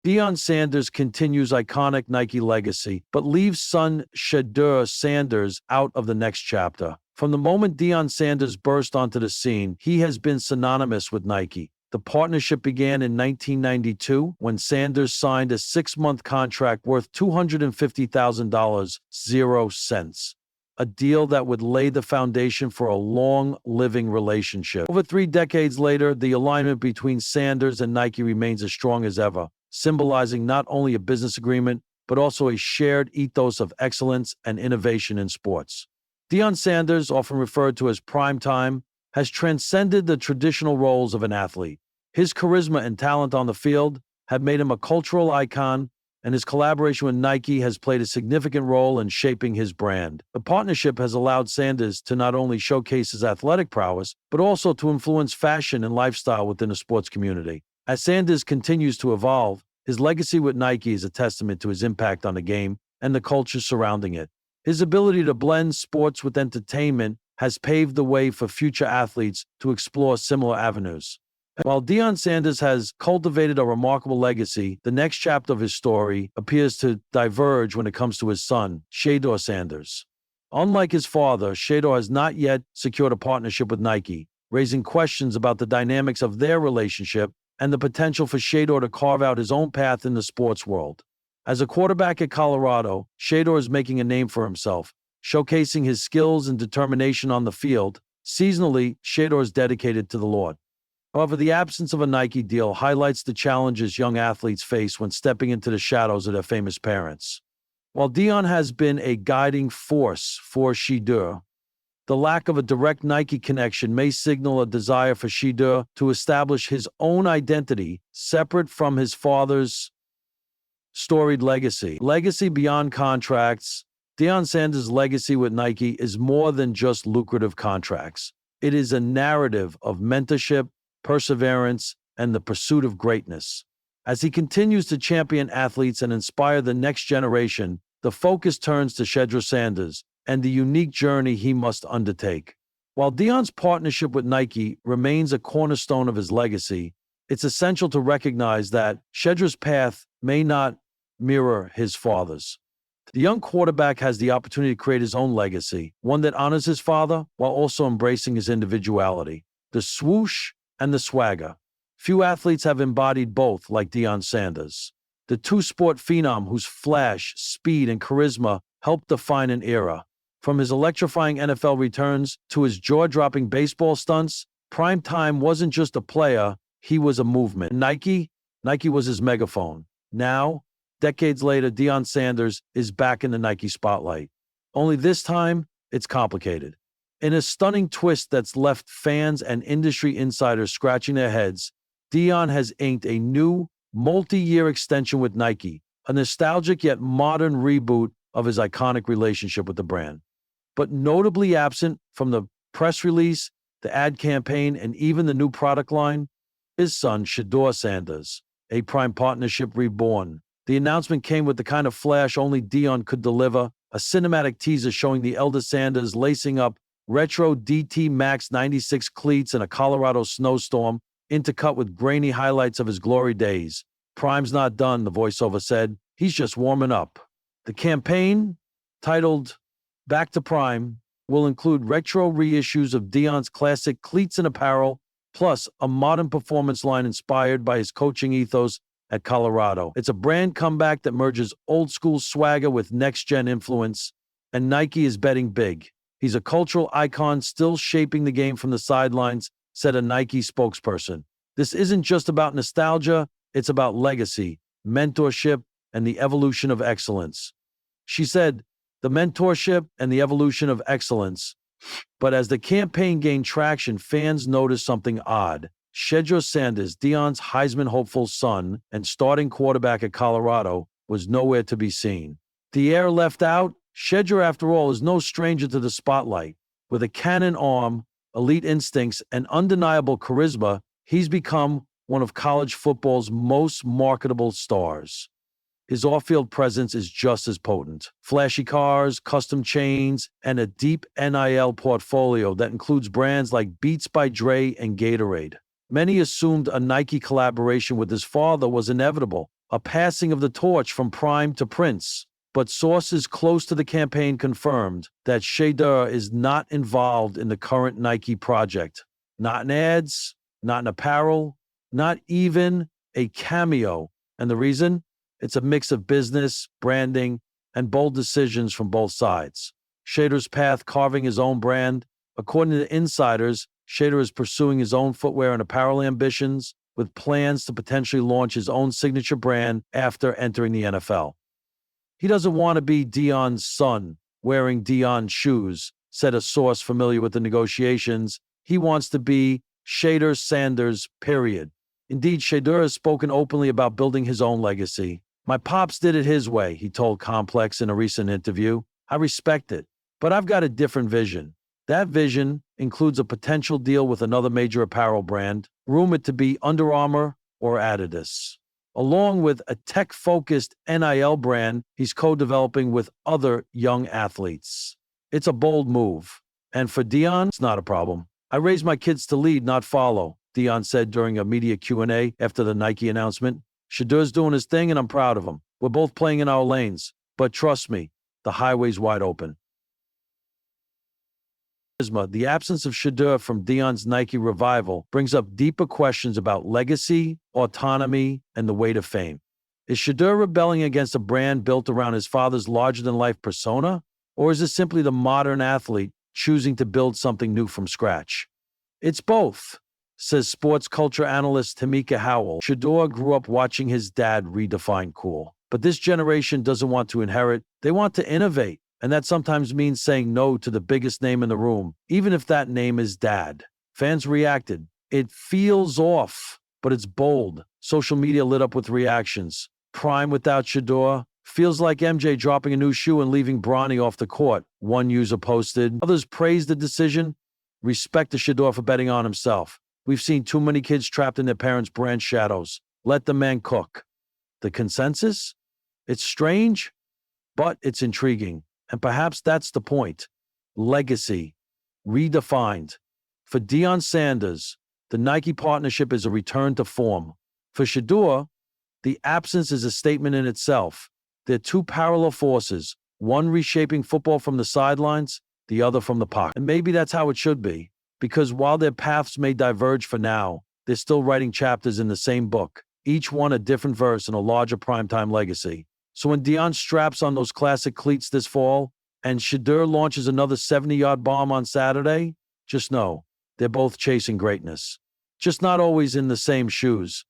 Deion Sanders continues iconic Nike legacy, but leaves son Shedeur Sanders out of the next chapter. From the moment Deion Sanders burst onto the scene, he has been synonymous with Nike. The partnership began in 1992 when Sanders signed a 6-month contract worth $250,000, 0 cents. A deal that would lay the foundation for a long-living relationship. Over 3 decades later, the alignment between Sanders and Nike remains as strong as ever, symbolizing not only a business agreement, but also a shared ethos of excellence and innovation in sports. Deion Sanders, often referred to as prime time, has transcended the traditional roles of an athlete. His charisma and talent on the field have made him a cultural icon, and his collaboration with Nike has played a significant role in shaping his brand. The partnership has allowed Sanders to not only showcase his athletic prowess, but also to influence fashion and lifestyle within the sports community. As Sanders continues to evolve, his legacy with Nike is a testament to his impact on the game and the culture surrounding it. His ability to blend sports with entertainment has paved the way for future athletes to explore similar avenues. While Deion Sanders has cultivated a remarkable legacy, the next chapter of his story appears to diverge when it comes to his son, Shedeur Sanders. Unlike his father, Shedeur has not yet secured a partnership with Nike, raising questions about the dynamics of their relationship and the potential for Shedeur to carve out his own path in the sports world. As a quarterback at Colorado, Shedeur is making a name for himself, showcasing his skills and determination on the field. Seasonally, Shedeur is dedicated to the Lord. However, the absence of a Nike deal highlights the challenges young athletes face when stepping into the shadows of their famous parents. While Deion has been a guiding force for Shedeur, the lack of a direct Nike connection may signal a desire for Shedeur to establish his own identity separate from his father's storied legacy. Legacy beyond contracts. Deion Sanders' legacy with Nike is more than just lucrative contracts. It is a narrative of mentorship, perseverance, and the pursuit of greatness. As he continues to champion athletes and inspire the next generation, the focus turns to Shedeur Sanders and the unique journey he must undertake. While Deion's partnership with Nike remains a cornerstone of his legacy, it's essential to recognize that Shedeur's path may not mirror his father's. The young quarterback has the opportunity to create his own legacy, one that honors his father while also embracing his individuality. The swoosh and the swagger. Few athletes have embodied both like Deion Sanders. The two-sport phenom whose flash, speed, and charisma helped define an era. From his electrifying NFL returns to his jaw-dropping baseball stunts, Prime Time wasn't just a player, he was a movement. Nike was his megaphone. Now, decades later, Deion Sanders is back in the Nike spotlight. Only this time, it's complicated. In a stunning twist that's left fans and industry insiders scratching their heads, Deion has inked a new, multi-year extension with Nike, a nostalgic yet modern reboot of his iconic relationship with the brand. But notably absent from the press release, the ad campaign, and even the new product line, his son, Shedeur Sanders, a prime partnership reborn. The announcement came with the kind of flash only Deion could deliver, a cinematic teaser showing the elder Sanders lacing up retro DT Max 96 cleats in a Colorado snowstorm, intercut with grainy highlights of his glory days. Prime's not done, the voiceover said. He's just warming up. The campaign, titled Back to Prime, will include retro reissues of Deion's classic cleats and apparel, plus a modern performance line inspired by his coaching ethos at Colorado. It's a brand comeback that merges old-school swagger with next-gen influence, and Nike is betting big. He's a cultural icon still shaping the game from the sidelines, said a Nike spokesperson. This isn't just about nostalgia, it's about legacy, mentorship, and the evolution of excellence. She said, the mentorship and the evolution of excellence. But as the campaign gained traction, fans noticed something odd. Shedeur Sanders, Deion's Heisman hopeful son and starting quarterback at Colorado, was nowhere to be seen. The air left out. Shedeur, after all, is no stranger to the spotlight. With a cannon arm, elite instincts, and undeniable charisma, he's become one of college football's most marketable stars. His off-field presence is just as potent. Flashy cars, custom chains, and a deep NIL portfolio that includes brands like Beats by Dre and Gatorade. Many assumed a Nike collaboration with his father was inevitable, a passing of the torch from prime to prince. But sources close to the campaign confirmed that Shedeur is not involved in the current Nike project. Not in ads, not in apparel, not even a cameo. And the reason? It's a mix of business, branding, and bold decisions from both sides. Shedeur's path carving his own brand. According to insiders, Shedeur is pursuing his own footwear and apparel ambitions, with plans to potentially launch his own signature brand after entering the NFL. He doesn't want to be Deion's son, wearing Deion's shoes, said a source familiar with the negotiations. He wants to be Shedeur Sanders, period. Indeed, Shedeur has spoken openly about building his own legacy. My pops did it his way, he told Complex in a recent interview. I respect it, but I've got a different vision. That vision includes a potential deal with another major apparel brand, rumored to be Under Armour or Adidas, along with a tech-focused NIL brand he's co-developing with other young athletes. It's a bold move. And for Deion, it's not a problem. I raised my kids to lead, not follow, Deion said during a media Q&A after the Nike announcement. Shedeur's doing his thing, and I'm proud of him. We're both playing in our lanes. But trust me, the highway's wide open. The absence of Shedeur from Deion's Nike revival brings up deeper questions about legacy, autonomy, and the weight of fame. Is Shedeur rebelling against a brand built around his father's larger-than-life persona? Or is it simply the modern athlete choosing to build something new from scratch? It's both, says sports culture analyst Tamika Howell. Shedeur grew up watching his dad redefine cool. But this generation doesn't want to inherit, they want to innovate. And that sometimes means saying no to the biggest name in the room, even if that name is dad. Fans reacted. It feels off, but it's bold. Social media lit up with reactions. Prime without Shedeur. Feels like MJ dropping a new shoe and leaving Bronny off the court, one user posted. Others praised the decision. Respect to Shedeur for betting on himself. We've seen too many kids trapped in their parents' brand shadows. Let the man cook. The consensus? It's strange, but it's intriguing. And perhaps that's the point. Legacy. Redefined. For Deion Sanders, the Nike partnership is a return to form. For Shedeur, the absence is a statement in itself. They're two parallel forces, one reshaping football from the sidelines, the other from the pocket. And maybe that's how it should be, because while their paths may diverge for now, they're still writing chapters in the same book, each one a different verse in a larger primetime legacy. So when Deion straps on those classic cleats this fall, and Shedeur launches another 70-yard bomb on Saturday, just know they're both chasing greatness. Just not always in the same shoes.